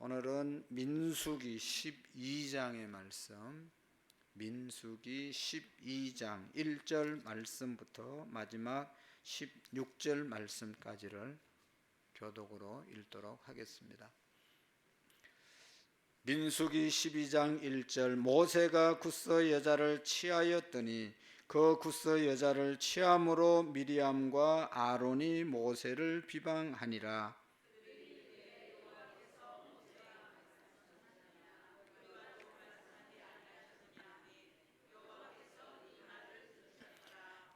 오늘은 민수기 12장의 말씀, 민수기 12장 1절 말씀부터 마지막 16절 말씀까지를 교독으로 읽도록 하겠습니다. 민수기 12장 1절 모세가 굿서 여자를 취하였더니 그 굿서 여자를 취함으로 미리암과 아론이 모세를 비방하니라.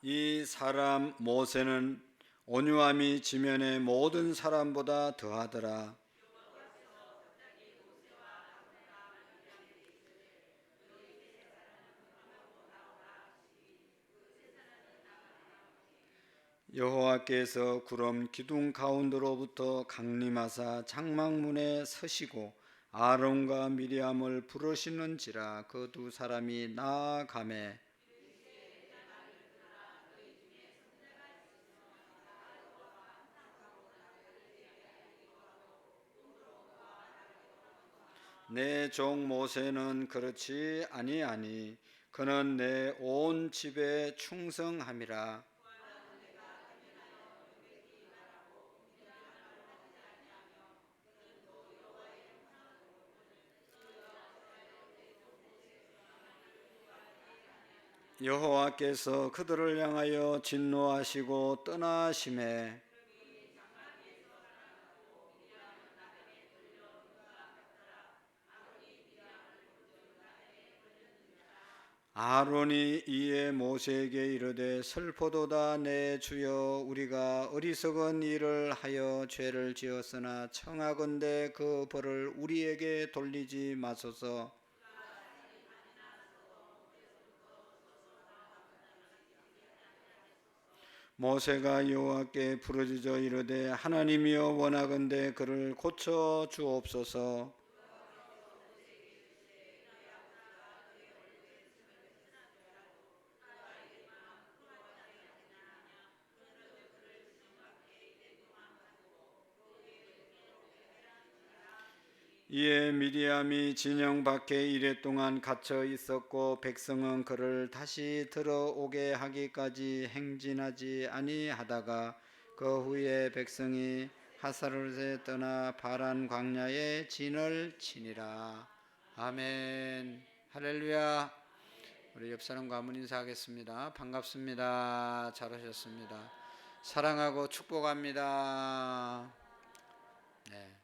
이 사람 모세는 온유함이 지면의 모든 사람보다 더하더라. 여호와께서 구름 기둥 가운데로부터 강림하사 장막문에 서시고 아론과 미리암을 부르시는지라. 그 두 사람이 나아가매 내 종 모세는 그렇지 아니하니 그는 내 온 집에 충성함이라. 여호와께서 그들을 향하여 진노하시고 떠나심에 아론이 이에 모세에게 이르되 슬프도다 내 주여, 우리가 어리석은 일을 하여 죄를 지었으나 청하건대 그 벌을 우리에게 돌리지 마소서. 모세가 여호와께 부르짖어 이르되 하나님이여 원하건대 그를 고쳐 주옵소서. 이에 미리암이 진영 밖에 이랫동안 갇혀 있었고 백성은 그를 다시 들어오게 하기까지 행진하지 아니하다가 그 후에 백성이 하사롯에 떠나 바란 광야에 진을 치니라. 아멘. 할렐루야. 우리 옆 사람과 한번 인사하겠습니다. 반갑습니다. 잘 오셨습니다. 사랑하고 축복합니다. 네.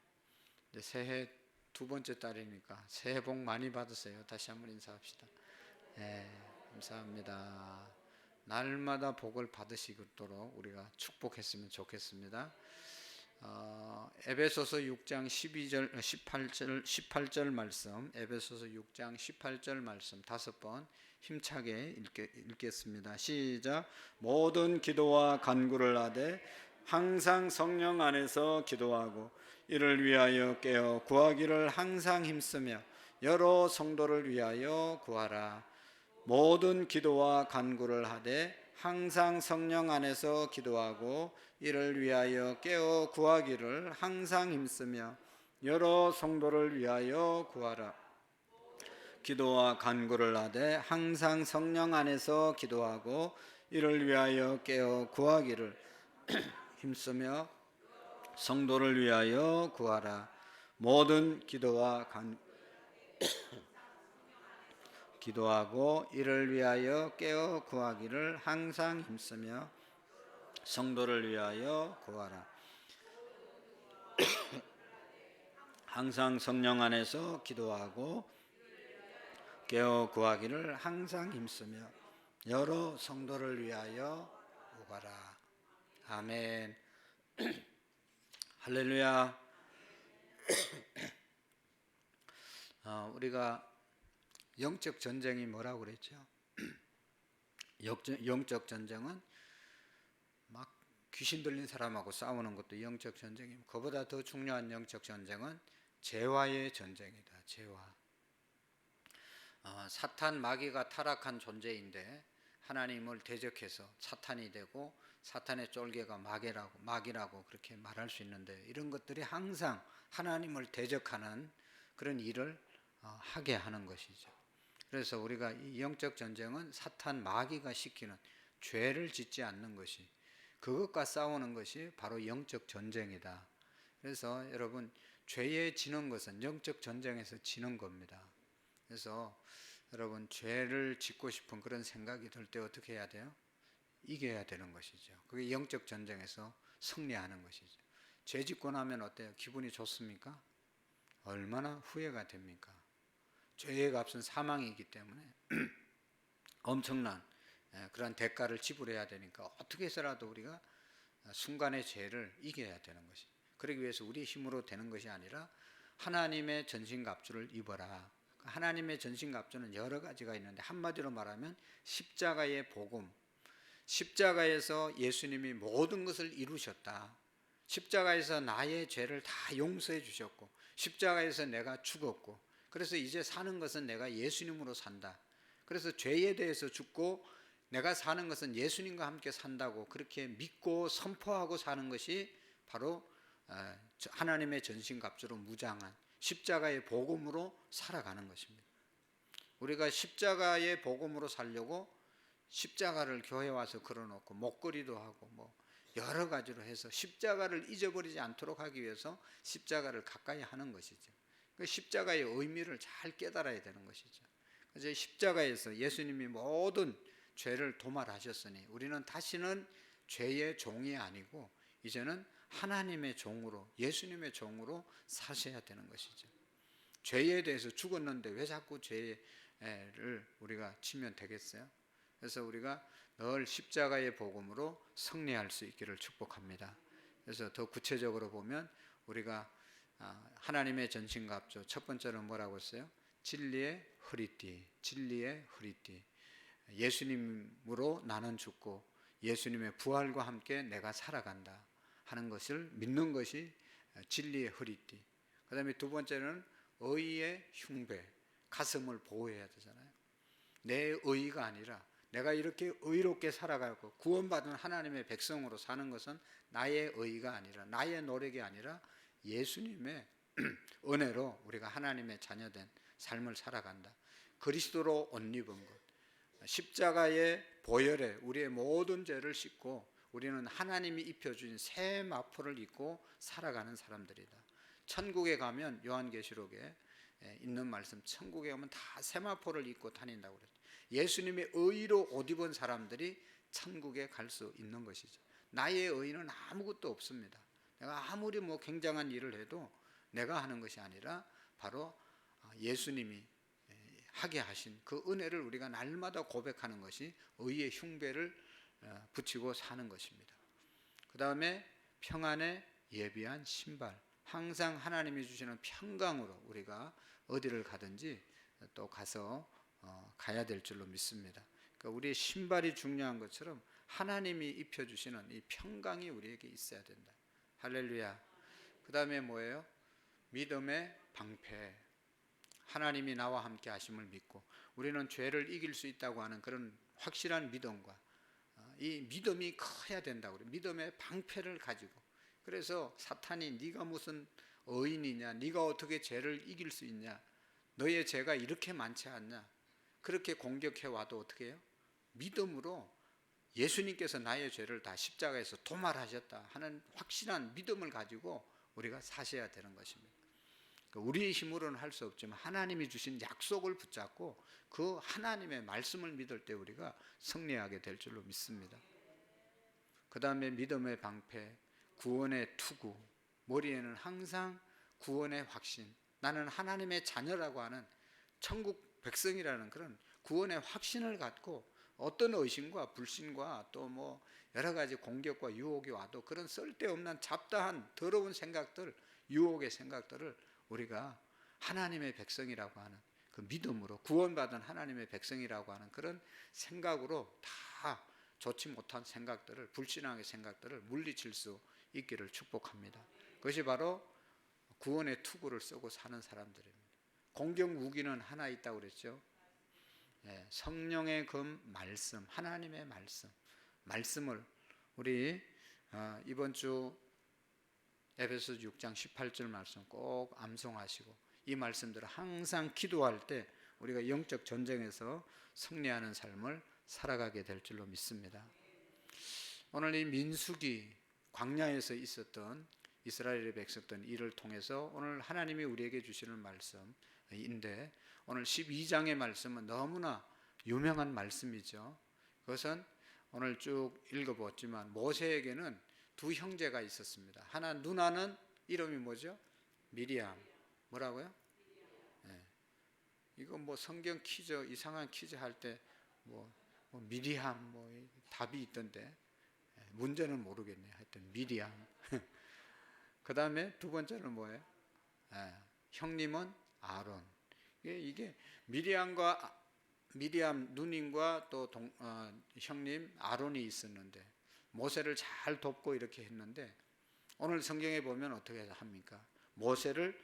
이제 새해 두 번째 달이니까 새해 복 많이 받으세요. 다시 한번 인사합시다. 네, 감사합니다. 날마다 복을 받으시도록 우리가 축복했으면 좋겠습니다. 에베소서 6장 18절 말씀, 에베소서 6장 18절 말씀 5번 힘차게 읽겠습니다. 시작. 모든 기도와 간구를 하되 항상 성령 안에서 기도하고 이를 위하여 깨어 구하기를 항상 힘쓰며 여러 성도를 위하여 구하라. 모든 기도와 간구를 하되 항상 성령 안에서 기도하고 이를 위하여 깨어 구하기를 항상 힘쓰며 여러 성도를 위하여 구하라. 기도와 간구를 하되 항상 성령 안에서 기도하고 이를 위하여 깨어 구하기를 힘쓰며 성도를 위하여 구하라. 모든 기도와 기도하고 이를 위하여 깨어 구하기를 항상 힘쓰며 성도를 위하여 구하라. 항상 성령 안에서 기도하고 깨어 구하기를 항상 힘쓰며 여러 성도를 위하여 구하라. 아멘. 할렐루야. 우리가 영적 전쟁이 뭐라고 그랬죠? 영적 전쟁은 막 귀신 들린 사람하고 싸우는 것도 영적 전쟁이고, 그보다 더 중요한 영적 전쟁은 죄와의 전쟁이다. 죄와. 사탄 마귀가 타락한 존재인데 하나님을 대적해서 사탄이 되고 사탄의 쫄개가 마귀라고 그렇게 말할 수 있는데, 이런 것들이 항상 하나님을 대적하는 그런 일을 하게 하는 것이죠. 그래서 우리가 이 영적 전쟁은 사탄 마귀가 시키는 죄를 짓지 않는 것이, 그것과 싸우는 것이 바로 영적 전쟁이다. 그래서 여러분, 죄에 지는 것은 영적 전쟁에서 지는 겁니다. 그래서 여러분, 죄를 짓고 싶은 그런 생각이 들 때 어떻게 해야 돼요? 이겨야 되는 것이죠. 그게 영적 전쟁에서 승리하는 것이죠. 죄 짓고 나면 어때요? 기분이 좋습니까? 얼마나 후회가 됩니까? 죄의 값은 사망이기 때문에 엄청난 그런 대가를 지불해야 되니까 어떻게 해서라도 우리가 순간의 죄를 이겨야 되는 것이, 그러기 위해서 우리 힘으로 되는 것이 아니라 하나님의 전신갑주를 입어라. 하나님의 전신갑주는 여러 가지가 있는데 한마디로 말하면 십자가의 복음, 십자가에서 예수님이 모든 것을 이루셨다. 십자가에서 나의 죄를 다 용서해 주셨고, 십자가에서 내가 죽었고, 그래서 이제 사는 것은 내가 예수님으로 산다. 그래서 죄에 대해서 죽고 내가 사는 것은 예수님과 함께 산다고 그렇게 믿고 선포하고 사는 것이 바로 하나님의 전신갑주로 무장한 십자가의 복음으로 살아가는 것입니다. 우리가 십자가의 복음으로 살려고 십자가를 교회 와서 걸어놓고 목걸이도 하고 뭐 여러 가지로 해서 십자가를 잊어버리지 않도록 하기 위해서 십자가를 가까이 하는 것이죠. 그 십자가의 의미를 잘 깨달아야 되는 것이죠. 그래서 십자가에서 예수님이 모든 죄를 도말하셨으니 우리는 다시는 죄의 종이 아니고 이제는 하나님의 종으로, 예수님의 종으로 사셔야 되는 것이죠. 죄에 대해서 죽었는데 왜 자꾸 죄를 우리가 치면 되겠어요? 그래서 우리가 늘 십자가의 복음으로 승리할 수 있기를 축복합니다. 그래서 더 구체적으로 보면 우리가 하나님의 전신갑주, 첫 번째는 뭐라고 했어요? 진리의 허리띠, 진리의 허리띠. 예수님으로 나는 죽고 예수님의 부활과 함께 내가 살아간다 하는 것을 믿는 것이 진리의 허리띠. 그 다음에 두 번째는 의의 흉배, 가슴을 보호해야 되잖아요. 내 의가 아니라 내가 이렇게 의롭게 살아가고 구원받은 하나님의 백성으로 사는 것은 나의 의가 아니라 나의 노력이 아니라 예수님의 은혜로 우리가 하나님의 자녀된 삶을 살아간다. 그리스도로 옷 입은 것, 십자가의 보혈에 우리의 모든 죄를 씻고 우리는 하나님이 입혀준 새 마포를 입고 살아가는 사람들이다. 천국에 가면 요한계시록에 있는 말씀, 천국에 가면 다 세마포를 입고 다닌다고 그랬죠. 예수님의 의로 옷 입은 사람들이 천국에 갈 수 있는 것이죠. 나의 의는 아무것도 없습니다. 내가 아무리 뭐 굉장한 일을 해도 내가 하는 것이 아니라 바로 예수님이 하게 하신 그 은혜를 우리가 날마다 고백하는 것이 의의 흉배를 붙이고 사는 것입니다. 그 다음에 평안에 예비한 신발, 항상 하나님이 주시는 평강으로 우리가 어디를 가든지 또 가서 가야 될 줄로 믿습니다. 그러니까 우리의 신발이 중요한 것처럼 하나님이 입혀주시는 이 평강이 우리에게 있어야 된다. 할렐루야. 그 다음에 뭐예요? 믿음의 방패. 하나님이 나와 함께 하심을 믿고 우리는 죄를 이길 수 있다고 하는 그런 확실한 믿음과 이 믿음이 커야 된다고 그래요. 믿음의 방패를 가지고. 그래서 사탄이 네가 무슨 의인이냐, 네가 어떻게 죄를 이길 수 있냐, 너의 죄가 이렇게 많지 않냐, 그렇게 공격해 와도 어떻게 해요? 믿음으로 예수님께서 나의 죄를 다 십자가에서 도말하셨다 하는 확실한 믿음을 가지고 우리가 사셔야 되는 것입니다. 우리의 힘으로는 할 수 없지만 하나님이 주신 약속을 붙잡고 그 하나님의 말씀을 믿을 때 우리가 승리하게 될 줄로 믿습니다. 그 다음에 믿음의 방패, 구원의 투구, 머리에는 항상 구원의 확신, 나는 하나님의 자녀라고 하는 천국 백성이라는 그런 구원의 확신을 갖고 어떤 의심과 불신과 또 뭐 여러 가지 공격과 유혹이 와도 그런 쓸데없는 잡다한 더러운 생각들, 유혹의 생각들을 우리가 하나님의 백성이라고 하는 그 믿음으로, 구원받은 하나님의 백성이라고 하는 그런 생각으로 다 좋지 못한 생각들을, 불신앙의 생각들을 물리칠 수 있기를 축복합니다. 그것이 바로 구원의 투구를 쓰고 사는 사람들입니다. 공격 무기는 하나 있다고 그랬죠. 성령의 금 말씀, 하나님의 말씀, 말씀을 우리 이번 주 에베소서 6장 18절 말씀 꼭 암송하시고 이 말씀들을 항상 기도할 때 우리가 영적 전쟁에서 승리하는 삶을 살아가게 될 줄로 믿습니다. 오늘 이 민수기 광야에서 있었던 이스라엘의 백성들 일을 통해서 오늘 하나님이 우리에게 주시는 말씀인데 오늘 12장의 말씀은 너무나 유명한 말씀이죠. 그것은 오늘 쭉 읽어보았지만 모세에게는 두 형제가 있었습니다. 하나 누나는 이름이 뭐죠? 미리암. 뭐라고요? 네. 이거 뭐 성경 퀴즈 이상한 퀴즈 할 때 뭐 미리암 뭐 답이 있던데 문제는 모르겠네요. 하여튼 미리암. 그 다음에 두 번째는 뭐예요? 형님은 아론. 이게 미리암 누님과 또 형님 아론이 있었는데 모세를 잘 돕고 이렇게 했는데 오늘 성경에 보면 어떻게 합니까? 모세를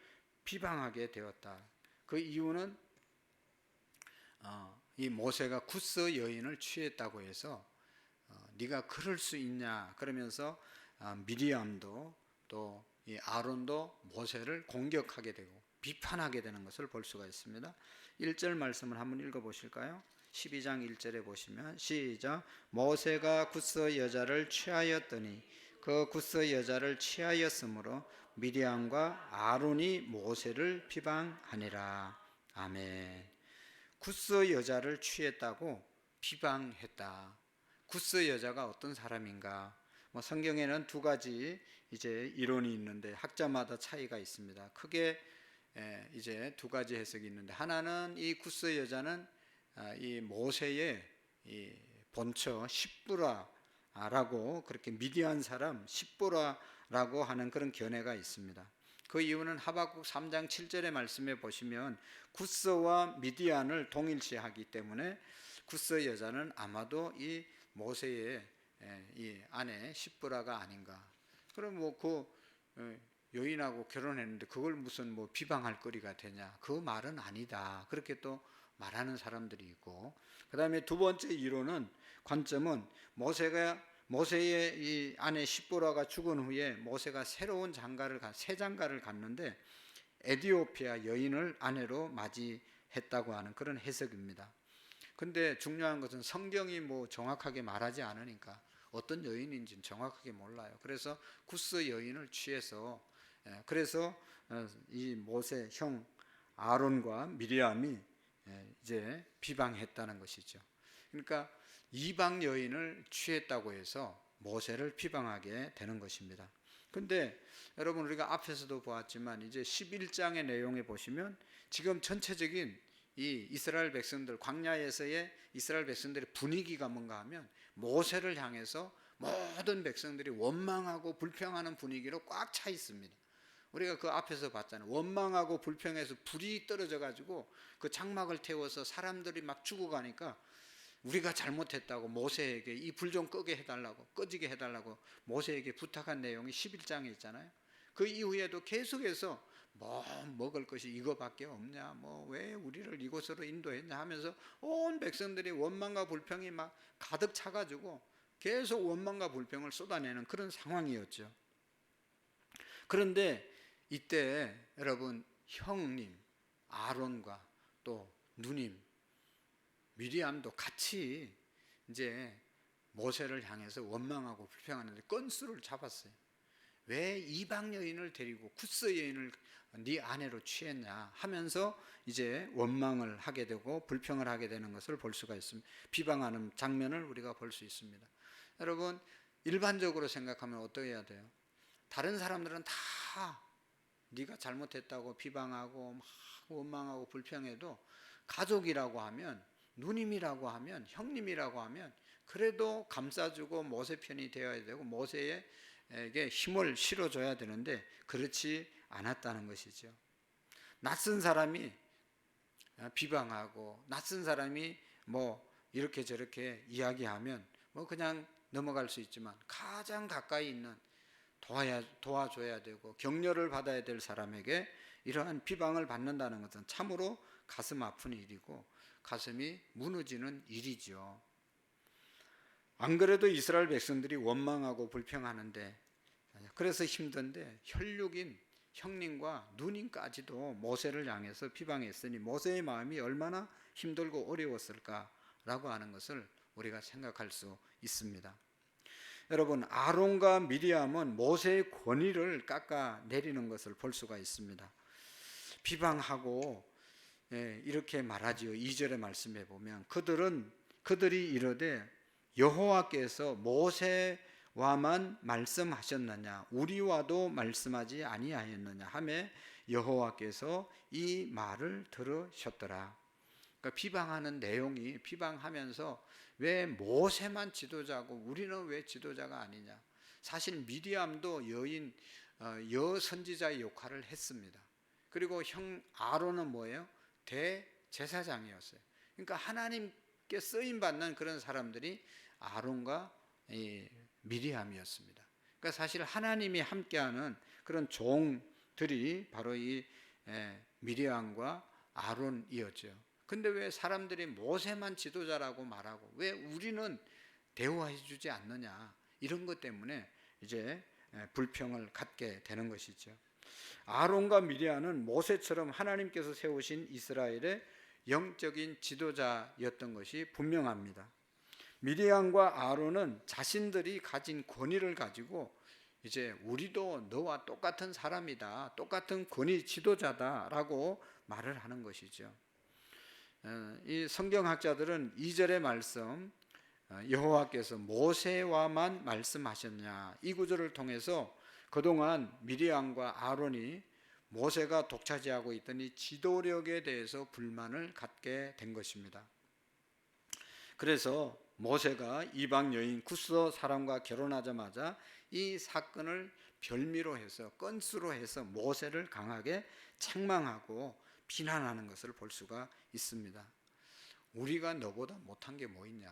비방하게 되었다. 그 이유는 이 모세가 구스 여인을 취했다고 해서 네가 그럴 수 있냐 그러면서 미리암도 또 이 아론도 모세를 공격하게 되고 비판하게 되는 것을 볼 수가 있습니다. 1절 말씀을 한번 읽어보실까요? 12장 1절에 보시면 시작. 모세가 구스 여자를 취하였더니 그 구스 여자를 취하였으므로 미리암과 아론이 모세를 비방하니라. 아멘. 구스 여자를 취했다고 비방했다. 구스 여자가 어떤 사람인가? 성경에는 두 가지 이제 이론이 있는데 학자마다 차이가 있습니다. 크게 이제 두 가지 해석이 있는데 하나는 이 구스 여자는 이 모세의 이 본처 십부라라고 그렇게 미디안 사람 십부라라고 하는 그런 견해가 있습니다. 그 이유는 하박국 3장 7절의 말씀에 보시면 구스와 미디안을 동일시하기 때문에 구스 여자는 아마도 이 모세의 이 아내 십부라가 아닌가. 그럼 뭐 그 여인하고 결혼했는데 그걸 무슨 뭐 비방할 거리가 되냐? 그 말은 아니다. 그렇게 또 말하는 사람들이 있고, 그 다음에 두 번째 이론은 관점은 모세의 이 아내 십보라가 죽은 후에 모세가 새로운 새 장가를 갔는데 에디오피아 여인을 아내로 맞이했다고 하는 그런 해석입니다. 근데 중요한 것은 성경이 뭐 정확하게 말하지 않으니까 어떤 여인인지는 정확하게 몰라요. 그래서 구스 여인을 취해서 그래서 이 모세 형 아론과 미리암이 이제 비방했다는 것이죠. 그러니까 이방 여인을 취했다고 해서 모세를 비방하게 되는 것입니다. 근데 여러분 우리가 앞에서도 보았지만 이제 11장의 내용에 보시면 지금 전체적인 이 이스라엘 백성들 광야에서의 이스라엘 백성들의 분위기가 뭔가 하면 모세를 향해서 모든 백성들이 원망하고 불평하는 분위기로 꽉 차 있습니다. 우리가 그 앞에서 봤잖아요. 원망하고 불평해서 불이 떨어져 가지고 그 장막을 태워서 사람들이 막 죽어가니까 우리가 잘못했다고 모세에게 이 불 좀 꺼지게 해달라고 모세에게 부탁한 내용이 11장에 있잖아요. 그 이후에도 계속해서 뭐 먹을 것이 이거밖에 없냐, 뭐 왜 우리를 이곳으로 인도했냐 하면서 온 백성들이 원망과 불평이 막 가득 차가지고 계속 원망과 불평을 쏟아내는 그런 상황이었죠. 그런데 이때 여러분 형님 아론과 또 누님 미리암도 같이 이제 모세를 향해서 원망하고 불평하는데 건수를 잡았어요. 왜 이방 여인을 데리고 구스 여인을 네 아내로 취했냐 하면서 이제 원망을 하게 되고 불평을 하게 되는 것을 볼 수가 있습니다. 비방하는 장면을 우리가 볼 수 있습니다. 여러분 일반적으로 생각하면 어떻게 해야 돼요? 다른 사람들은 다 네가 잘못했다고 비방하고 막 원망하고 불평해도 가족이라고 하면 누님이라고 하면 형님이라고 하면 그래도 감싸주고 모세 편이 되어야 되고 모세에게 힘을 실어줘야 되는데 그렇지 않았다는 것이죠. 낯선 사람이 비방하고 낯선 사람이 뭐 이렇게 저렇게 이야기하면 뭐 그냥 넘어갈 수 있지만 가장 가까이 있는 도와줘야 되고 격려를 받아야 될 사람에게 이러한 비방을 받는다는 것은 참으로 가슴 아픈 일이고 가슴이 무너지는 일이죠. 안 그래도 이스라엘 백성들이 원망하고 불평하는데 그래서 힘든데 혈육인 형님과 누님까지도 모세를 향해서 비방했으니 모세의 마음이 얼마나 힘들고 어려웠을까라고 하는 것을 우리가 생각할 수 있습니다. 여러분, 아론과 미리암은 모세의 권위를 깎아내리는 것을 볼 수가 있습니다. 비방하고 이렇게 말하지요. 2절의 말씀에 보면 그들이 이르되 여호와께서 모세와만 말씀하셨느냐 우리와도 말씀하지 아니하였느냐 하매 여호와께서 이 말을 들으셨더라. 그러니까 비방하는 내용이 비방하면서 왜 모세만 지도자고 우리는 왜 지도자가 아니냐. 사실 미리암도 여선지자의 역할을 했습니다. 그리고 형 아론은 뭐예요? 대제사장이었어요. 그러니까 하나님께 쓰임 받는 그런 사람들이 아론과 미리암이었습니다. 그러니까 사실 하나님이 함께하는 그런 종들이 바로 이 미리암과 아론이었죠. 근데 왜 사람들이 모세만 지도자라고 말하고 왜 우리는 대우해 주지 않느냐, 이런 것 때문에 이제 불평을 갖게 되는 것이죠. 아론과 미리암은 모세처럼 하나님께서 세우신 이스라엘의 영적인 지도자였던 것이 분명합니다. 미리암과 아론은 자신들이 가진 권위를 가지고 이제 우리도 너와 똑같은 사람이다, 똑같은 권위 지도자다라고 말을 하는 것이죠. 이 성경학자들은 2절의 말씀 여호와께서 모세와만 말씀하셨냐, 이 구절을 통해서 그동안 미리암과 아론이 모세가 독차지하고 있던 이 지도력에 대해서 불만을 갖게 된 것입니다. 그래서 모세가 이방 여인 구스 사람과 결혼하자마자 이 사건을 별미로 해서 건수로 해서 모세를 강하게 책망하고 비난하는 것을 볼 수가 있습니다. 우리가 너보다 못한 게 뭐 있냐,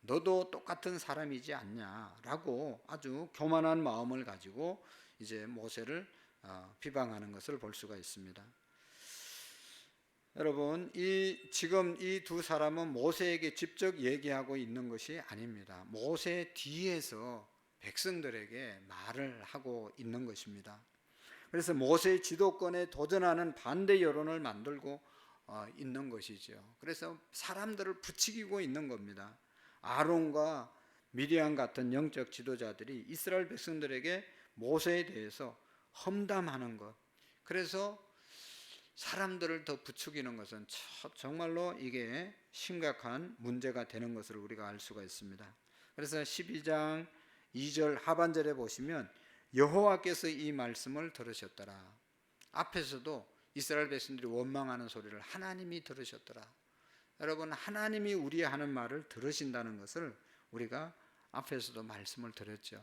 너도 똑같은 사람이지 않냐라고 아주 교만한 마음을 가지고 이제 모세를 비방하는 것을 볼 수가 있습니다. 여러분, 지금 이 두 사람은 모세에게 직접 얘기하고 있는 것이 아닙니다. 모세 뒤에서 백성들에게 말을 하고 있는 것입니다. 그래서 모세의 지도권에 도전하는 반대 여론을 만들고 있는 것이죠. 그래서 사람들을 부추기고 있는 겁니다. 아론과 미리암 같은 영적 지도자들이 이스라엘 백성들에게 모세에 대해서 험담하는 것, 그래서 사람들을 더 부추기는 것은 정말로 이게 심각한 문제가 되는 것을 우리가 알 수가 있습니다. 그래서 12장 2절 하반절에 보시면 여호와께서 이 말씀을 들으셨더라. 앞에서도 이스라엘 백성들이 원망하는 소리를 하나님이 들으셨더라. 여러분, 하나님이 우리 하는 말을 들으신다는 것을 우리가 앞에서도 말씀을 드렸죠.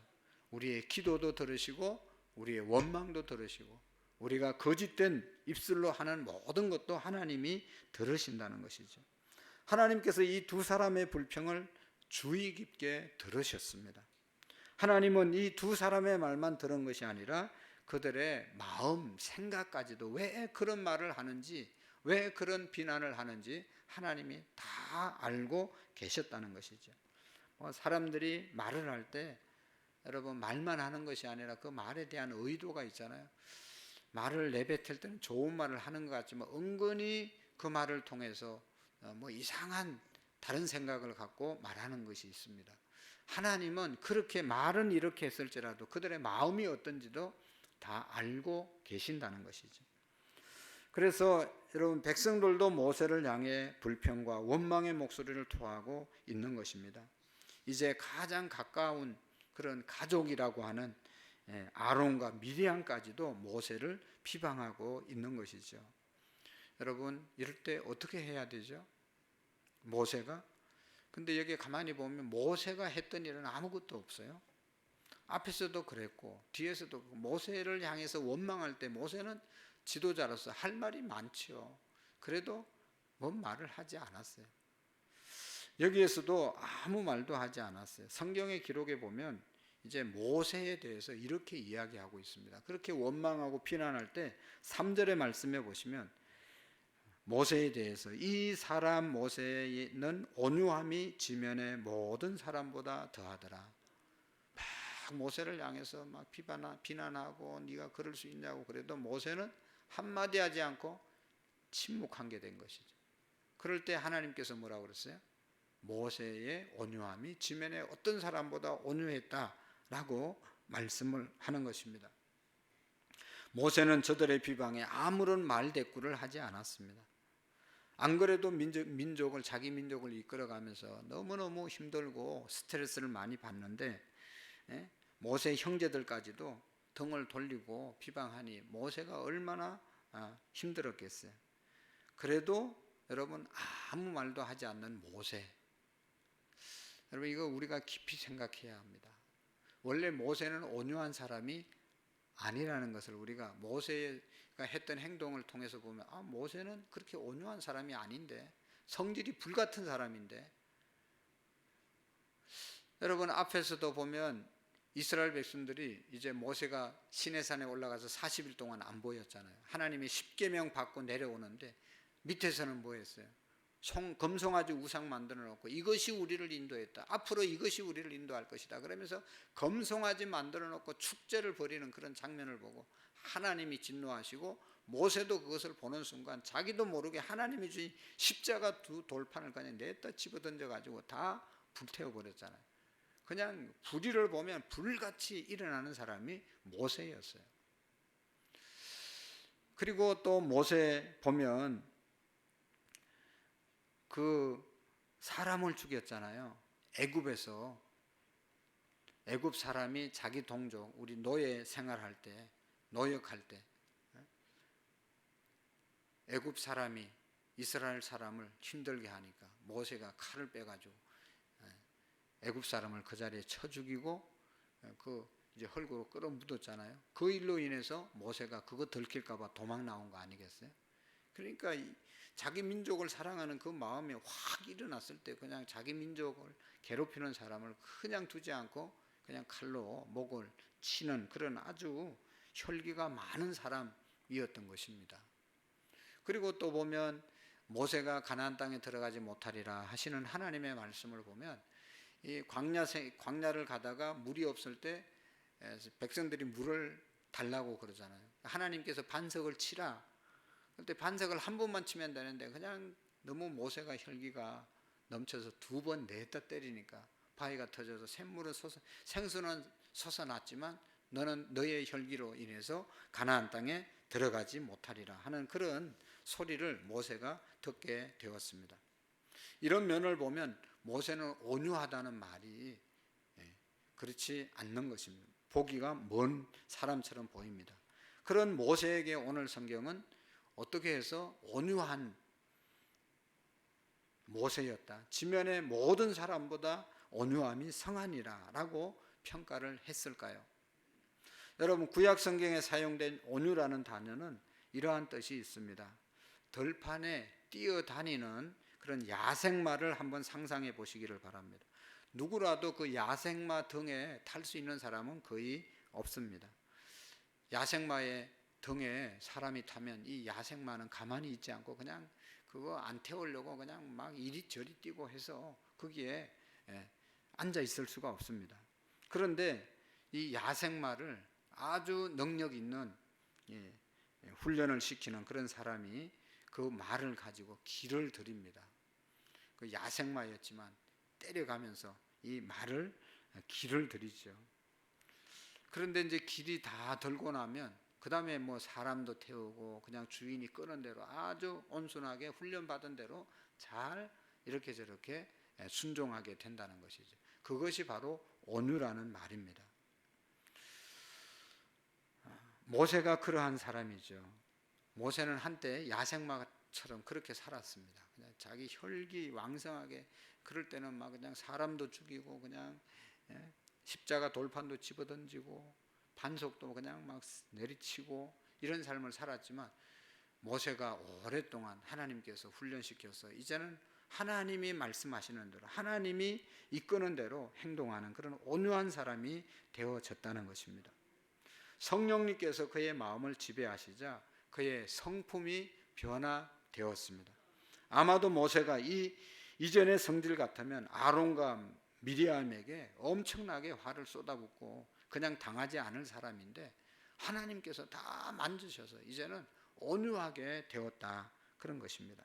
우리의 기도도 들으시고 우리의 원망도 들으시고 우리가 거짓된 입술로 하는 모든 것도 하나님이 들으신다는 것이죠. 하나님께서 이 두 사람의 불평을 주의 깊게 들으셨습니다. 하나님은 이 두 사람의 말만 들은 것이 아니라 그들의 마음, 생각까지도 왜 그런 말을 하는지, 왜 그런 비난을 하는지 하나님이 다 알고 계셨다는 것이죠. 사람들이 말을 할 때 여러분, 말만 하는 것이 아니라 그 말에 대한 의도가 있잖아요. 말을 내뱉을 때는 좋은 말을 하는 것 같지만 은근히 그 말을 통해서 이상한 다른 생각을 갖고 말하는 것이 있습니다. 하나님은 그렇게 말은 이렇게 했을지라도 그들의 마음이 어떤지도 다 알고 계신다는 것이죠. 그래서 여러분, 백성들도 모세를 향해 불평과 원망의 목소리를 토하고 있는 것입니다. 이제 가장 가까운 그런 가족이라고 하는 아론과 미리암까지도 모세를 비방하고 있는 것이죠. 여러분, 이럴 때 어떻게 해야 되죠? 모세가? 근데 여기 가만히 보면 모세가 했던 일은 아무것도 없어요. 앞에서도 그랬고 뒤에서도 모세를 향해서 원망할 때 모세는 지도자로서 할 말이 많죠. 그래도 뭔 말을 하지 않았어요. 여기에서도 아무 말도 하지 않았어요. 성경의 기록에 보면 이제 모세에 대해서 이렇게 이야기하고 있습니다. 그렇게 원망하고 비난할 때 3절의 말씀에 보시면 모세에 대해서 이 사람 모세는 온유함이 지면의 모든 사람보다 더하더라. 막 모세를 향해서 막 비난하고 네가 그럴 수 있냐고 그래도 모세는 한마디 하지 않고 침묵한 게 된 것이죠. 그럴 때 하나님께서 뭐라고 그랬어요? 모세의 온유함이 지면에 어떤 사람보다 온유했다라고 말씀을 하는 것입니다. 모세는 저들의 비방에 아무런 말대꾸를 하지 않았습니다. 안 그래도 자기 민족을 이끌어가면서 너무너무 힘들고 스트레스를 많이 받는데 모세 형제들까지도 등을 돌리고 비방하니 모세가 얼마나 힘들었겠어요. 그래도 여러분 아무 말도 하지 않는 모세, 여러분 이거 우리가 깊이 생각해야 합니다. 원래 모세는 온유한 사람이 아니라는 것을 우리가 모세가 했던 행동을 통해서 보면 모세는 그렇게 온유한 사람이 아닌데, 성질이 불같은 사람인데. 여러분 앞에서도 보면 이스라엘 백성들이 이제 모세가 시내산에 올라가서 40일 동안 안 보였잖아요. 하나님이 십계명 받고 내려오는데 밑에서는 뭐 했어요? 금송아지 우상 만들어 놓고 이것이 우리를 인도했다, 앞으로 이것이 우리를 인도할 것이다 그러면서 금송아지 만들어 놓고 축제를 벌이는 그런 장면을 보고 하나님이 진노하시고, 모세도 그것을 보는 순간 자기도 모르게 하나님이 주신 십자가 두 돌판을 그냥 냈다 집어던져 가지고 다 불태워 버렸잖아요. 그냥 불의를 보면 불같이 일어나는 사람이 모세였어요. 그리고 또 모세 보면 그 사람을 죽였잖아요. 애굽에서 애굽 사람이 자기 동족, 우리 노예 생활할 때, 노역할 때 애굽 사람이 이스라엘 사람을 힘들게 하니까 모세가 칼을 빼가지고 애굽 사람을 그 자리에 쳐 죽이고 그 이제 흙으로 끌어 묻었잖아요. 그 일로 인해서 모세가 그거 들킬까봐 도망 나온 거 아니겠어요? 그러니까 자기 민족을 사랑하는 그 마음이 확 일어났을 때 그냥 자기 민족을 괴롭히는 사람을 그냥 두지 않고 그냥 칼로 목을 치는 그런 아주 혈기가 많은 사람이었던 것입니다. 그리고 또 보면 모세가 가나안 땅에 들어가지 못하리라 하시는 하나님의 말씀을 보면 이 광야를 가다가 물이 없을 때 백성들이 물을 달라고 그러잖아요. 하나님께서 반석을 치라. 그때 반석을 한 번만 치면 되는데 그냥 너무 모세가 혈기가 넘쳐서 두 번 냈다 때리니까 바위가 터져서 생수는 솟아났지만 너는 너의 혈기로 인해서 가나안 땅에 들어가지 못하리라 하는 그런 소리를 모세가 듣게 되었습니다. 이런 면을 보면 모세는 온유하다는 말이 그렇지 않는 것입니다. 보기가 먼 사람처럼 보입니다. 그런 모세에게 오늘 성경은 어떻게 해서 온유한 모세였다, 지면의 모든 사람보다 온유함이 성하니라 라고 평가를 했을까요? 여러분 구약 성경에 사용된 온유라는 단어는 이러한 뜻이 있습니다. 들판에 뛰어다니는 그런 야생마를 한번 상상해 보시기를 바랍니다. 누구라도 그 야생마 등에 탈 수 있는 사람은 거의 없습니다. 야생마의 등에 사람이 타면 이 야생마는 가만히 있지 않고 그냥 그거 안 태우려고 그냥 막 이리저리 뛰고 해서 거기에 앉아 있을 수가 없습니다. 그런데 이 야생마를 아주 능력 있는 훈련을 시키는 그런 사람이 그 말을 가지고 길을 들입니다. 그 야생마였지만 때려가면서 이 말을 길을 들이죠. 그런데 이제 길이 다 들고 나면 그 다음에 뭐 사람도 태우고 그냥 주인이 끄는 대로 아주 온순하게 훈련받은 대로 잘 이렇게 저렇게 순종하게 된다는 것이죠. 그것이 바로 온유라는 말입니다. 모세가 그러한 사람이죠. 모세는 한때 야생마처럼 그렇게 살았습니다. 그냥 자기 혈기 왕성하게, 그럴 때는 막 그냥 사람도 죽이고 그냥 십자가 돌판도 집어던지고 반석도 그냥 막 내리치고 이런 삶을 살았지만, 모세가 오랫동안 하나님께서 훈련시켜서 이제는 하나님이 말씀하시는 대로, 하나님이 이끄는 대로 행동하는 그런 온유한 사람이 되어졌다는 것입니다. 성령님께서 그의 마음을 지배하시자 그의 성품이 변화되었습니다. 아마도 모세가 이전의 성질 같으면 아론과 미리암에게 엄청나게 화를 쏟아붓고 그냥 당하지 않을 사람인데 하나님께서 다 만지셔서 이제는 온유하게 되었다, 그런 것입니다.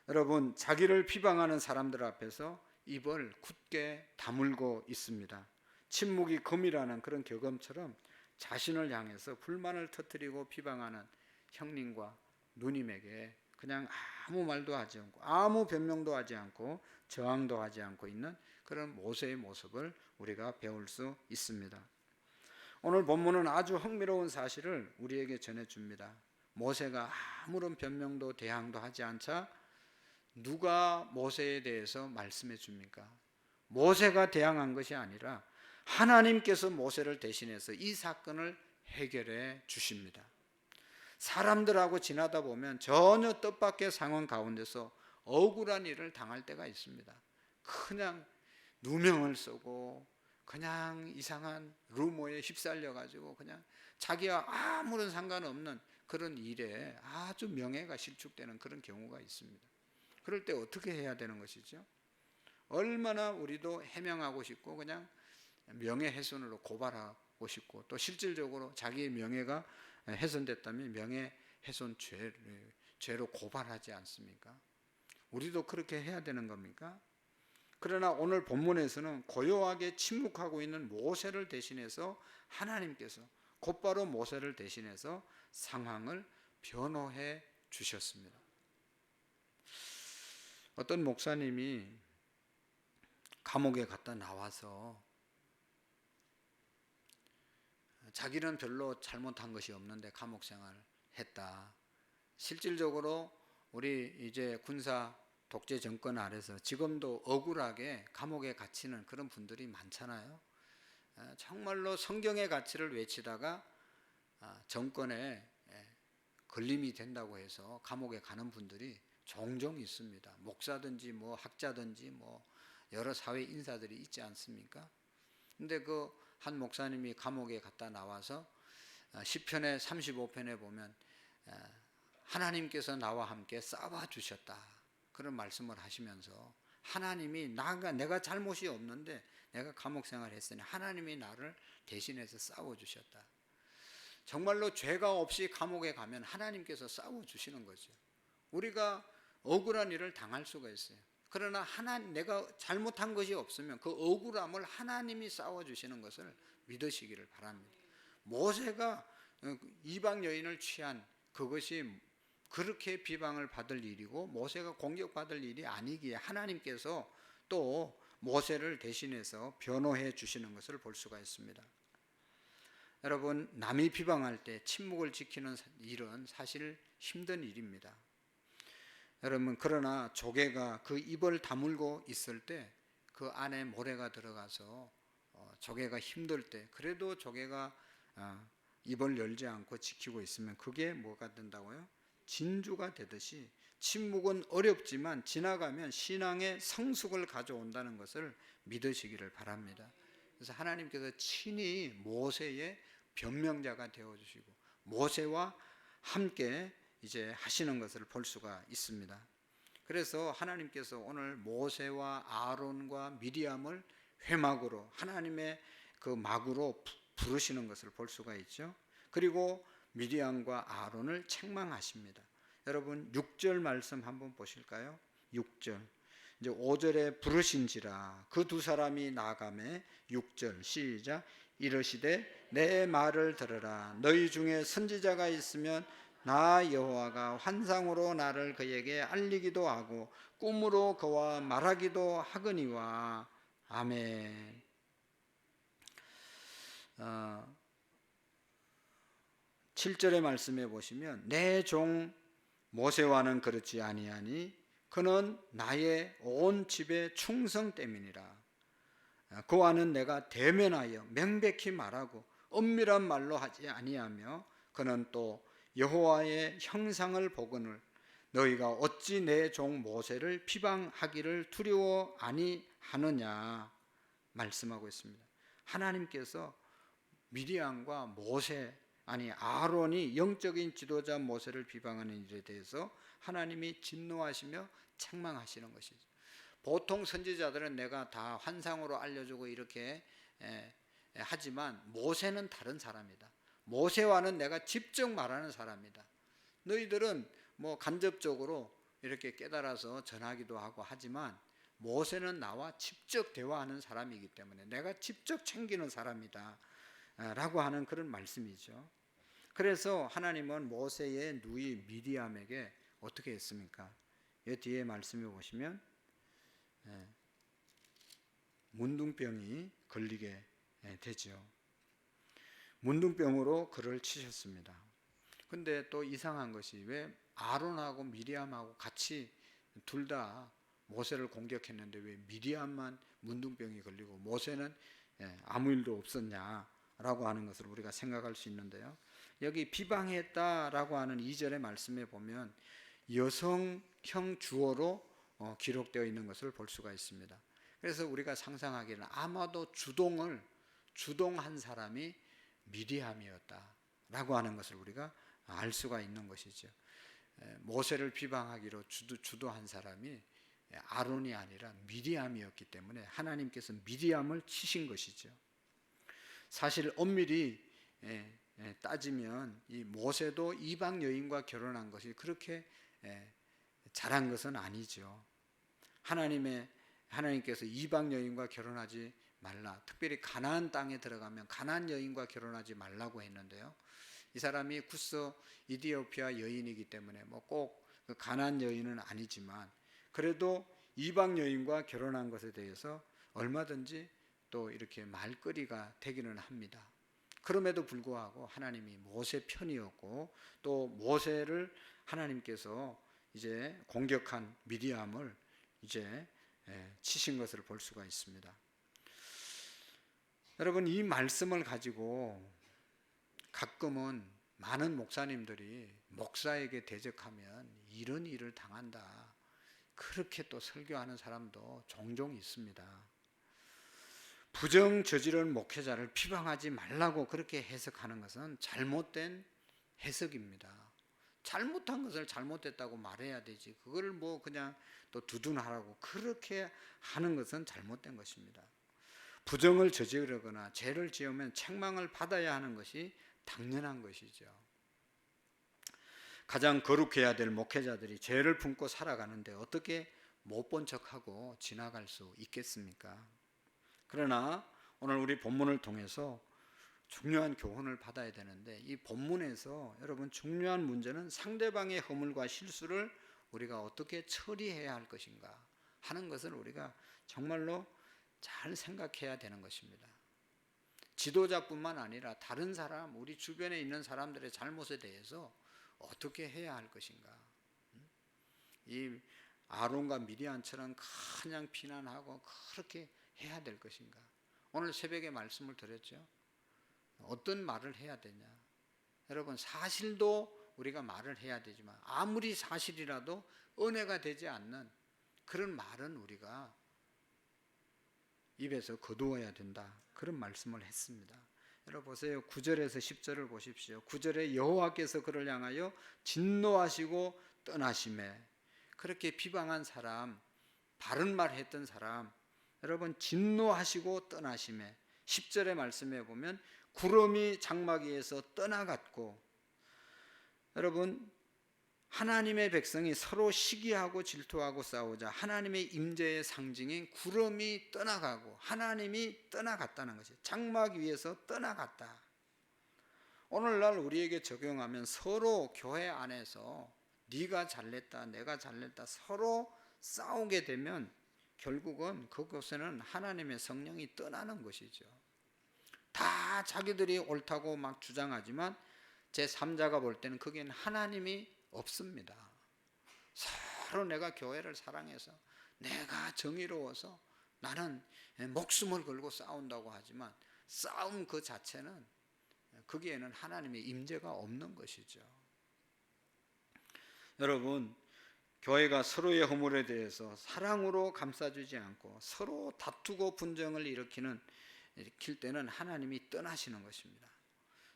여러분, 자기를 비방하는 사람들 앞에서 입을 굳게 다물고 있습니다. 침묵이 금이라는 그런 격언처럼 자신을 향해서 불만을 터뜨리고 비방하는 형님과 누님에게 그냥 아무 말도 하지 않고 아무 변명도 하지 않고 저항도 하지 않고 있는 그런 모세의 모습을 우리가 배울 수 있습니다. 오늘 본문은 아주 흥미로운 사실을 우리에게 전해줍니다. 모세가 아무런 변명도 대항도 하지 않자 누가 모세에 대해서 말씀해 줍니까? 모세가 대항한 것이 아니라 하나님께서 모세를 대신해서 이 사건을 해결해 주십니다. 사람들하고 지나다 보면 전혀 뜻밖의 상황 가운데서 억울한 일을 당할 때가 있습니다. 그냥 누명을 쓰고 그냥 이상한 루머에 휩쓸려 가지고 그냥 자기와 아무런 상관없는 그런 일에 아주 명예가 실축되는 그런 경우가 있습니다. 그럴 때 어떻게 해야 되는 것이죠? 얼마나 우리도 해명하고 싶고 그냥 명예훼손으로 고발하고 싶고 또 실질적으로 자기의 명예가 훼손됐다면 명예훼손 죄로 고발하지 않습니까? 우리도 그렇게 해야 되는 겁니까? 그러나 오늘 본문에서는 고요하게 침묵하고 있는 모세를 대신해서 하나님께서 곧바로 모세를 대신해서 상황을 변호해 주셨습니다. 어떤 목사님이 감옥에 갔다 나와서 자기는 별로 잘못한 것이 없는데 감옥 생활을 했다. 실질적으로 우리 이제 군사 독재 정권 아래서 지금도 억울하게 감옥에 갇히는 그런 분들이 많잖아요. 정말로 성경의 가치를 외치다가 정권에 걸림이 된다고 해서 감옥에 가는 분들이 종종 있습니다. 목사든지 뭐 학자든지 뭐 여러 사회 인사들이 있지 않습니까? 근데 그 한 목사님이 감옥에 갔다 나와서 시편의 35편에 보면 하나님께서 나와 함께 싸워 주셨다, 그런 말씀을 하시면서 하나님이 내가 잘못이 없는데 내가 감옥 생활을 했으니 하나님이 나를 대신해서 싸워 주셨다. 정말로 죄가 없이 감옥에 가면 하나님께서 싸워 주시는 거죠. 우리가 억울한 일을 당할 수가 있어요. 그러나 내가 잘못한 것이 없으면 그 억울함을 하나님이 싸워주시는 것을 믿으시기를 바랍니다. 모세가 이방 여인을 취한 그것이 그렇게 비방을 받을 일이고 모세가 공격받을 일이 아니기에 하나님께서 또 모세를 대신해서 변호해 주시는 것을 볼 수가 있습니다. 여러분, 남이 비방할 때 침묵을 지키는 일은 사실 힘든 일입니다. 여러분, 그러나 조개가 그 입을 다물고 있을 때 그 안에 모래가 들어가서 조개가 힘들 때 그래도 조개가 입을 열지 않고 지키고 있으면 그게 뭐가 된다고요? 진주가 되듯이 침묵은 어렵지만 지나가면 신앙의 성숙을 가져온다는 것을 믿으시기를 바랍니다. 그래서 하나님께서 친히 모세의 변명자가 되어주시고 모세와 함께 이제 하시는 것을 볼 수가 있습니다. 그래서 하나님께서 오늘 모세와 아론과 미리암을 회막으로 하나님의 그 막으로 부르시는 것을 볼 수가 있죠. 그리고 미리암과 아론을 책망하십니다. 여러분 6절 말씀 한번 보실까요? 6절 이제 5절에 부르신지라 그 두 사람이 나가매 6절 시작 이르시되 내 말을 들으라 너희 중에 선지자가 있으면 나 여호와가 환상으로 나를 그에게 알리기도 하고 꿈으로 그와 말하기도 하거니와 아멘. 7절의 말씀에 보시면 내 종 모세와는 그렇지 아니하니 그는 나의 온 집의 충성 때문이라. 그와는 내가 대면하여 명백히 말하고 엄밀한 말로 하지 아니하며 그는 또 여호와의 형상을 보거늘 너희가 어찌 내 종 모세를 비방하기를 두려워 아니하느냐 말씀하고 있습니다. 하나님께서 미리암과 모세 아론이 영적인 지도자 모세를 비방하는 일에 대해서 하나님이 진노하시며 책망하시는 것이죠. 보통 선지자들은 내가 다 환상으로 알려주고 이렇게 하지만 모세는 다른 사람이다. 모세와는 내가 직접 말하는 사람이다. 너희들은 뭐 간접적으로 이렇게 깨달아서 전하기도 하고 하지만 모세는 나와 직접 대화하는 사람이기 때문에 내가 직접 챙기는 사람이다 라고 하는 그런 말씀이죠. 그래서 하나님은 모세의 누이 미디암에게 어떻게 했습니까? 이 뒤에 말씀해 보시면 문둥병이 걸리게 되죠. 문둥병으로 그를 치셨습니다. 근데 또 이상한 것이 왜 아론하고 미리암하고 같이 둘 다 모세를 공격했는데 왜 미리암만 문둥병이 걸리고 모세는 아무 일도 없었냐라고 하는 것을 우리가 생각할 수 있는데요. 여기 비방했다라고 하는 2절의 말씀에 보면 여성형 주어로 기록되어 있는 것을 볼 수가 있습니다. 그래서 우리가 상상하기는 아마도 주동한 사람이 미리암이었다라고 하는 것을 우리가 알 수가 있는 것이죠. 모세를 비방하기로 주도한 사람이 아론이 아니라 미리암이었기 때문에 하나님께서 미리암을 치신 것이죠. 사실 엄밀히 따지면 이 모세도 이방 여인과 결혼한 것이 그렇게 잘한 것은 아니죠. 하나님께서 이방 여인과 결혼하지 말라, 특별히 가나안 땅에 들어가면 가나안 여인과 결혼하지 말라고 했는데요. 이 사람이 구스 이디오피아 여인이기 때문에 뭐 꼭 그 가나안 여인은 아니지만 그래도 이방 여인과 결혼한 것에 대해서 얼마든지 또 이렇게 말거리가 되기는 합니다. 그럼에도 불구하고 하나님이 모세 편이었고 또 모세를 하나님께서 이제 공격한 미디암을 이제 치신 것을 볼 수가 있습니다. 여러분, 이 말씀을 가지고 가끔은 많은 목사님들이 목사에게 대적하면 이런 일을 당한다, 그렇게 또 설교하는 사람도 종종 있습니다. 부정 저지른 목회자를 비방하지 말라고 그렇게 해석하는 것은 잘못된 해석입니다. 잘못한 것을 잘못됐다고 말해야 되지, 그걸 뭐 그냥 또 두둔하라고 그렇게 하는 것은 잘못된 것입니다. 부정을 저지르거나 죄를 지으면 책망을 받아야 하는 것이 당연한 것이죠. 가장 거룩해야 될 목회자들이 죄를 품고 살아가는데 어떻게 못 본 척하고 지나갈 수 있겠습니까? 그러나 오늘 우리 본문을 통해서 중요한 교훈을 받아야 되는데, 이 본문에서 여러분 중요한 문제는 상대방의 허물과 실수를 우리가 어떻게 처리해야 할 것인가 하는 것을 우리가 정말로 잘 생각해야 되는 것입니다. 지도자뿐만 아니라 다른 사람, 우리 주변에 있는 사람들의 잘못에 대해서 어떻게 해야 할 것인가. 이 아론과 미리암처럼 그냥 비난하고 그렇게 해야 될 것인가. 오늘 새벽에 말씀을 드렸죠. 어떤 말을 해야 되냐. 여러분, 사실도 우리가 말을 해야 되지만 아무리 사실이라도 은혜가 되지 않는 그런 말은 우리가 입에서 거두어야 된다, 그런 말씀을 했습니다. 여러분 보세요. 9절에서 10절을 보십시오. 9절에 여호와께서 그를 향하여 진노하시고 떠나심에, 그렇게 비방한 사람, 바른 말 했던 사람, 여러분 진노하시고 떠나심에, 10절의 말씀에 보면 구름이 장막 위에서 떠나갔고, 여러분 하나님의 백성이 서로 시기하고 질투하고 싸우자 하나님의 임재의 상징인 구름이 떠나가고 하나님이 떠나갔다는 것이, 장막 위에서 떠나갔다. 오늘날 우리에게 적용하면 서로 교회 안에서 네가 잘냈다 내가 잘냈다 서로 싸우게 되면 결국은 그곳에는 하나님의 성령이 떠나는 것이죠. 다 자기들이 옳다고 막 주장하지만 제3자가 볼 때는 거기에는 하나님이 없습니다. 서로 내가 교회를 사랑해서 내가 정의로워서 나는 목숨을 걸고 싸운다고 하지만 싸움 그 자체는 거기에는 하나님의 임재가 없는 것이죠. 여러분, 교회가 서로의 허물에 대해서 사랑으로 감싸주지 않고 서로 다투고 분쟁을 일으킬 때는 하나님이 떠나시는 것입니다.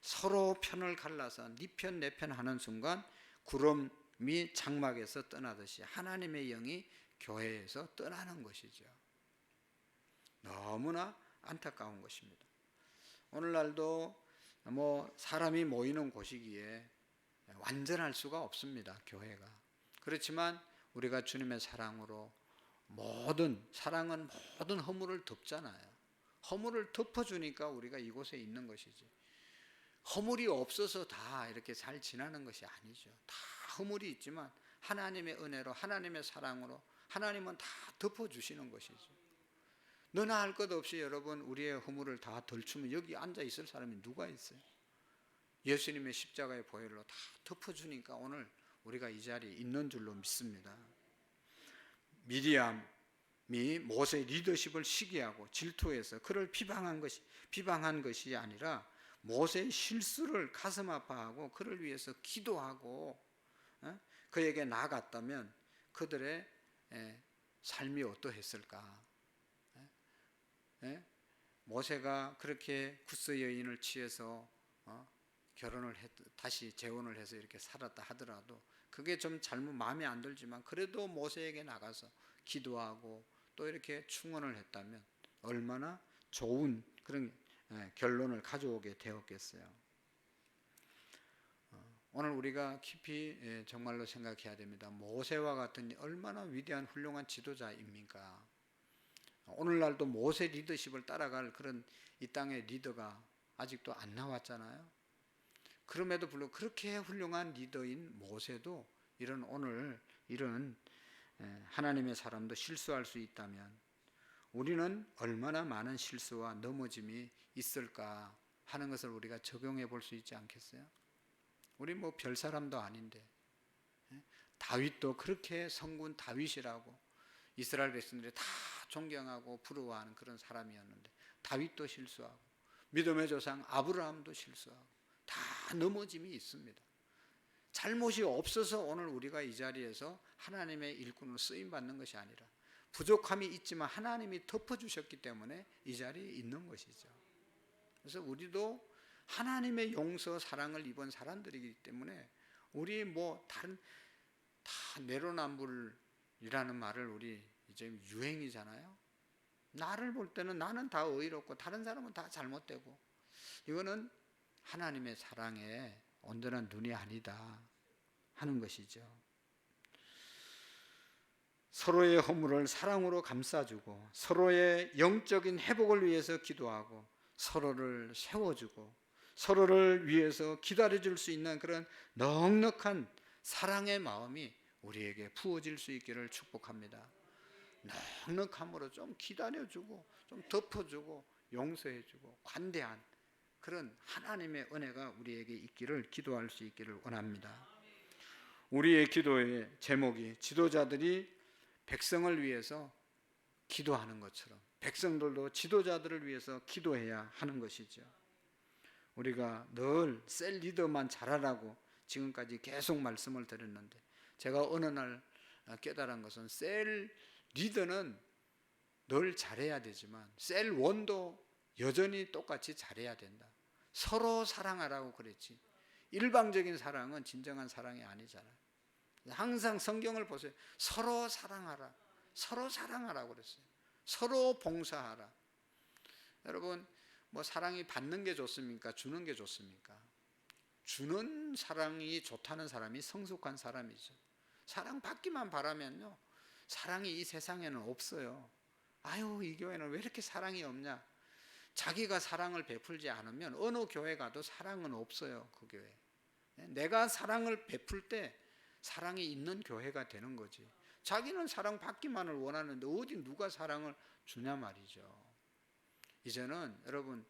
서로 편을 갈라서 네 편 내 편 하는 순간 구름이 장막에서 떠나듯이 하나님의 영이 교회에서 떠나는 것이죠. 너무나 안타까운 것입니다. 오늘날도 뭐 사람이 모이는 곳이기에 완전할 수가 없습니다, 교회가. 그렇지만 우리가 주님의 사랑으로 사랑은 모든 허물을 덮잖아요. 허물을 덮어주니까 우리가 이곳에 있는 것이지. 허물이 없어서 다 이렇게 잘 지나는 것이 아니죠. 다 허물이 있지만 하나님의 은혜로, 하나님의 사랑으로 하나님은 다 덮어주시는 것이죠. 너나 할 것 없이 여러분 우리의 허물을 다 덜추면 여기 앉아 있을 사람이 누가 있어요? 예수님의 십자가의 보혈로 다 덮어주니까 오늘 우리가 이 자리에 있는 줄로 믿습니다. 미리암이 모세의 리더십을 시기하고 질투해서 그를 비방한 것이 아니라 모세의 실수를 가슴 아파하고 그를 위해서 기도하고 그에게 나아갔다면 그들의 삶이 어떠했을까? 모세가 그렇게 구스 여인을 취해서 다시 재혼을 해서 이렇게 살았다 하더라도 그게 좀 잘못 마음에 안 들지만 그래도 모세에게 나가서 기도하고 또 이렇게 충원을 했다면 얼마나 좋은 그런 결론을 가져오게 되었겠어요. 오늘 우리가 깊이 정말로 생각해야 됩니다. 모세와 같은 얼마나 위대한 훌륭한 지도자입니까? 오늘날도 모세 리더십을 따라갈 그런 이 땅의 리더가 아직도 안 나왔잖아요. 그럼에도 불구하고 그렇게 훌륭한 리더인 모세도 오늘 이런 하나님의 사람도 실수할 수 있다면 우리는 얼마나 많은 실수와 넘어짐이 있을까 하는 것을 우리가 적용해 볼 수 있지 않겠어요? 우리 뭐 별 사람도 아닌데 다윗도 그렇게 성군 다윗이라고 이스라엘 백성들이 다 존경하고 부러워하는 그런 사람이었는데 다윗도 실수하고 믿음의 조상 아브라함도 실수하고 다 넘어짐이 있습니다. 잘못이 없어서 오늘 우리가 이 자리에서 하나님의 일꾼으로 쓰임받는 것이 아니라 부족함이 있지만 하나님이 덮어주셨기 때문에 이 자리에 있는 것이죠. 그래서 우리도 하나님의 용서 사랑을 입은 사람들이기 때문에 우리 다른 다 내로남불이라는 말을 우리 이제 유행이잖아요. 나를 볼 때는 나는 다 의롭고 다른 사람은 다 잘못되고 이거는 하나님의 사랑에 온전한 눈이 아니다 하는 것이죠. 서로의 허물을 사랑으로 감싸주고 서로의 영적인 회복을 위해서 기도하고 서로를 세워주고 서로를 위해서 기다려줄 수 있는 그런 넉넉한 사랑의 마음이 우리에게 부어질 수 있기를 축복합니다. 넉넉함으로 좀 기다려주고 좀 덮어주고 용서해주고 관대한 그런 하나님의 은혜가 우리에게 있기를 기도할 수 있기를 원합니다. 우리의 기도의 제목이 지도자들이 백성을 위해서 기도하는 것처럼 백성들도 지도자들을 위해서 기도해야 하는 것이죠. 우리가 늘 셀 리더만 잘하라고 지금까지 계속 말씀을 드렸는데 제가 어느 날 깨달은 것은 셀 리더는 늘 잘해야 되지만 셀 원도 여전히 똑같이 잘해야 된다. 서로 사랑하라고 그랬지 일방적인 사랑은 진정한 사랑이 아니잖아요. 항상 성경을 보세요. 서로 사랑하라. 서로 사랑하라고 그랬어요. 서로 봉사하라. 여러분 사랑이 받는 게 좋습니까? 주는 게 좋습니까? 주는 사랑이 좋다는 사람이 성숙한 사람이죠. 사랑 받기만 바라면요 사랑이 이 세상에는 없어요. 아유 이 교회는 왜 이렇게 사랑이 없냐? 자기가 사랑을 베풀지 않으면 어느 교회 가도 사랑은 없어요. 그 교회. 내가 사랑을 베풀 때 사랑이 있는 교회가 되는 거지. 자기는 사랑 받기만을 원하는데 어디 누가 사랑을 주냐 말이죠. 이제는 여러분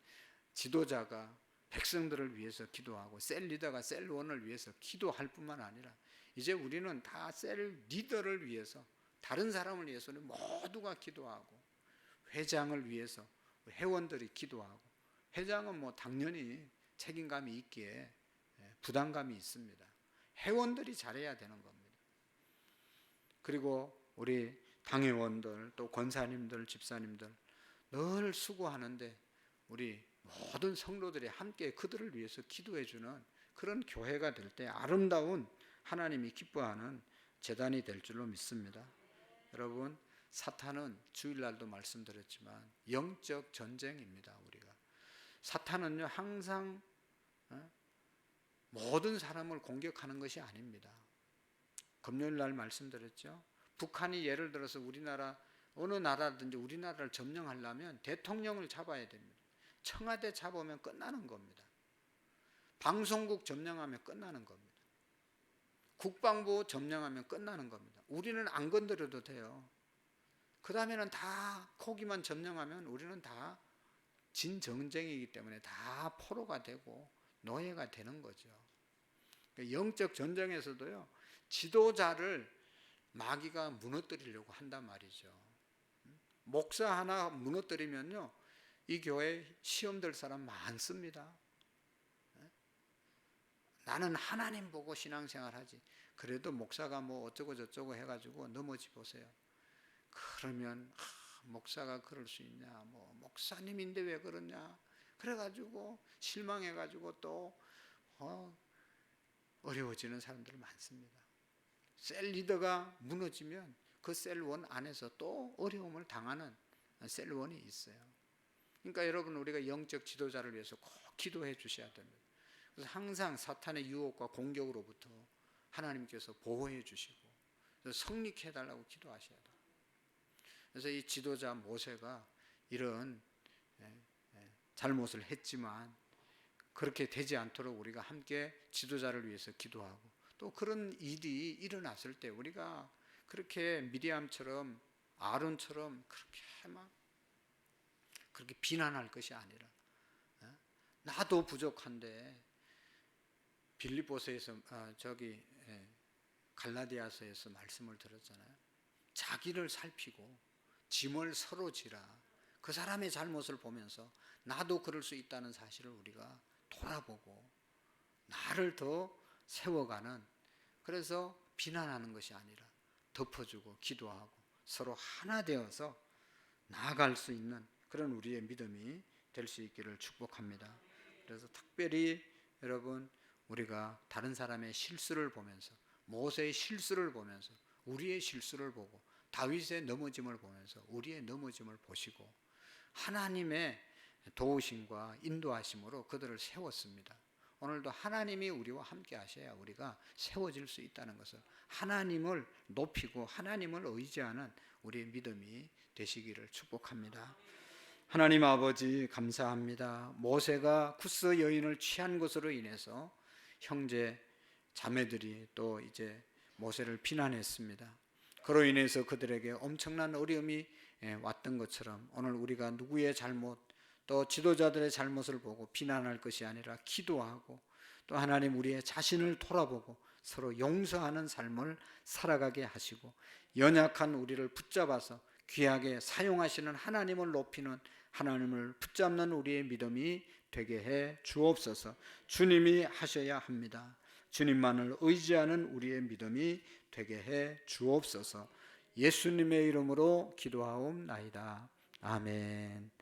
지도자가 백성들을 위해서 기도하고 셀 리더가 셀 원을 위해서 기도할 뿐만 아니라 이제 우리는 다 셀 리더를 위해서 다른 사람을 위해서는 모두가 기도하고 회장을 위해서 회원들이 기도하고 회장은 당연히 책임감이 있기에 부담감이 있습니다. 회원들이 잘해야 되는 겁니다. 그리고 우리 당회원들 또 권사님들 집사님들 늘 수고하는데 우리 모든 성도들이 함께 그들을 위해서 기도해주는 그런 교회가 될 때 아름다운 하나님이 기뻐하는 제단이 될 줄로 믿습니다. 여러분 사탄은 주일날도 말씀드렸지만 영적 전쟁입니다. 우리가 사탄은요 항상 모든 사람을 공격하는 것이 아닙니다. 금요일 날 말씀드렸죠. 북한이 예를 들어서 우리나라 어느 나라든지 우리나라를 점령하려면 대통령을 잡아야 됩니다. 청와대 잡으면 끝나는 겁니다. 방송국 점령하면 끝나는 겁니다. 국방부 점령하면 끝나는 겁니다. 우리는 안 건드려도 돼요. 그 다음에는 다 거기만 점령하면 우리는 다 진정쟁이기 때문에 다 포로가 되고 노예가 되는 거죠. 영적 전쟁에서도요 지도자를 마귀가 무너뜨리려고 한단 말이죠. 목사 하나 무너뜨리면요 이 교회에 시험 될 사람 많습니다. 나는 하나님 보고 신앙생활 하지. 그래도 목사가 뭐 어쩌고 저쩌고 해가지고 넘어지 보세요. 그러면 목사가 그럴 수 있냐, 뭐 목사님인데 왜 그러냐, 그래가지고 실망해가지고 또 어려워지는 사람들 많습니다. 셀 리더가 무너지면 그 셀원 안에서 또 어려움을 당하는 셀원이 있어요. 그러니까 여러분 우리가 영적 지도자를 위해서 꼭 기도해 주셔야 됩니다. 그래서 항상 사탄의 유혹과 공격으로부터 하나님께서 보호해 주시고 성립해 달라고 기도하셔야 돼요. 그래서 이 지도자 모세가 이런 잘못을 했지만 그렇게 되지 않도록 우리가 함께 지도자를 위해서 기도하고 또 그런 일이 일어났을 때 우리가 그렇게 미리암처럼 아론처럼 그렇게 비난할 것이 아니라 나도 부족한데 빌립보서에서 갈라디아서에서 말씀을 들었잖아요. 자기를 살피고 짐을 서로 지라. 그 사람의 잘못을 보면서 나도 그럴 수 있다는 사실을 우리가 돌아보고 나를 더 세워가는, 그래서 비난하는 것이 아니라 덮어주고 기도하고 서로 하나 되어서 나아갈 수 있는 그런 우리의 믿음이 될 수 있기를 축복합니다. 그래서 특별히 여러분 우리가 다른 사람의 실수를 보면서 모세의 실수를 보면서 우리의 실수를 보고 다윗의 넘어짐을 보면서 우리의 넘어짐을 보시고 하나님의 도우심과 인도하심으로 그들을 세웠습니다. 오늘도 하나님이 우리와 함께 하셔야 우리가 세워질 수 있다는 것을, 하나님을 높이고 하나님을 의지하는 우리의 믿음이 되시기를 축복합니다. 하나님 아버지 감사합니다. 모세가 쿠스 여인을 취한 것으로 인해서 형제 자매들이 또 이제 모세를 비난했습니다. 그로 인해서 그들에게 엄청난 어려움이 왔던 것처럼 오늘 우리가 누구의 잘못 또 지도자들의 잘못을 보고 비난할 것이 아니라 기도하고 또 하나님 우리의 자신을 돌아보고 서로 용서하는 삶을 살아가게 하시고 연약한 우리를 붙잡아서 귀하게 사용하시는 하나님을 높이는, 하나님을 붙잡는 우리의 믿음이 되게 해 주옵소서. 주님이 하셔야 합니다. 주님만을 의지하는 우리의 믿음이 되게 해 주옵소서. 예수님의 이름으로 기도하옵나이다. 아멘.